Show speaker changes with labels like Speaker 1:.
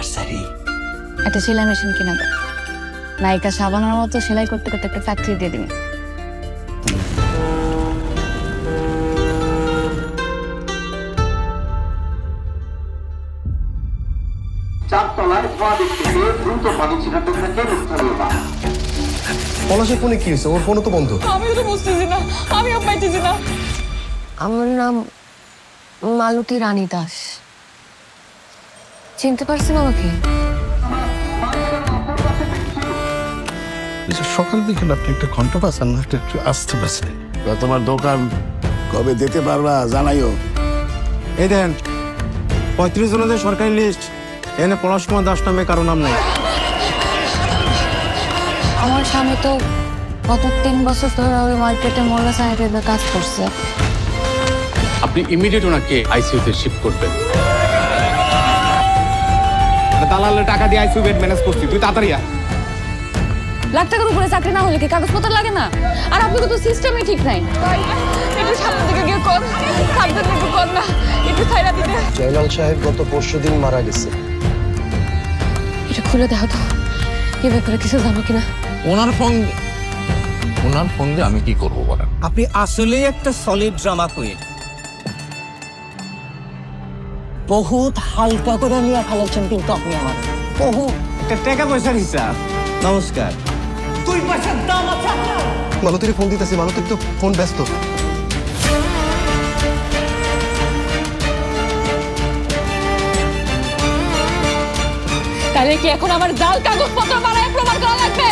Speaker 1: Nursery.
Speaker 2: একটা সেলাই machine কিনা দাও, নায়িকা সাবানার মতো সেলাই করতে করতে একটা ফ্যাক্টরি দিয়ে দিন।
Speaker 3: চারতলার বাঁ দিক থেকে দ্রুত পানি ছিটাতে থাকেন স্থানীয় বাস।
Speaker 4: পলাশের ফোনে কি হয়েছে? ওর ফোনও তো বন্ধ।
Speaker 2: আমিও তো বুঝতেছি না, আমিও পাইতেছি না।
Speaker 5: আমার নাম মালতী রানী দাস। চিনতে পারছেন আমাকে?
Speaker 6: সকাল বিকেল আপনি একটা ঘন্টা পাচ্ছেন না, একটু আসতে পারছেন।
Speaker 7: তোমার দোকান কবে দিতে পারবা জানাইও।
Speaker 8: এই দেন 35 জনের সরকারি লিস্ট, এখানে পলাশ কুমার দাস নামে কারো নাম নেই।
Speaker 5: আমার স্বামী তো গত 3 বছর ধরে ওই মার্কেটে মোল্লা সাহেবের কাজ করছে।
Speaker 9: আপনি ইমিডিয়েট ওনাকে আইসিইউতে শিফট করবেন।
Speaker 8: দালালের টাকা দিয়ে আইসিইউ বেড ম্যানেজ করছি, তুই তাড়াতাড়ি আয়।
Speaker 2: লাখ টাকার উপরে চাকরি না হলে কি কাগজপত্র লাগে না? আর আপনাকে তো সিস্টেমই ঠিক নাই। একটু সামনে দিকে গিয়ে কর, সামনে দিকে কর না, একটু ছাইরা দিতে।
Speaker 4: জয়লাল সাহেব গত পরশুদিন মারা গেছে।
Speaker 5: এটা খুলে দেখো তো, কি ব্যাপারে কিছু জানো কিনা?
Speaker 6: ওনার ফোন দিয়ে আমি কি করবো বলেন?
Speaker 1: আপনি আসলেই একটা সলিড ড্রামা কুইন। বহুত হালকা করে নিয়ে ফেলেছেন কিন্তু আপনি আমার বহুত।
Speaker 8: একটা টাকা পয়সার হিসাব। নমস্কার।
Speaker 1: তুই পয়সার দাম আছে আপনার?
Speaker 4: মালতীর ফোন দিতেছি, মালতীর তো ফোন ব্যস্ত।
Speaker 2: তাহলে কি এখন আমার জাল কাগজপত্র বানায় প্রমাণ করা লাগবে?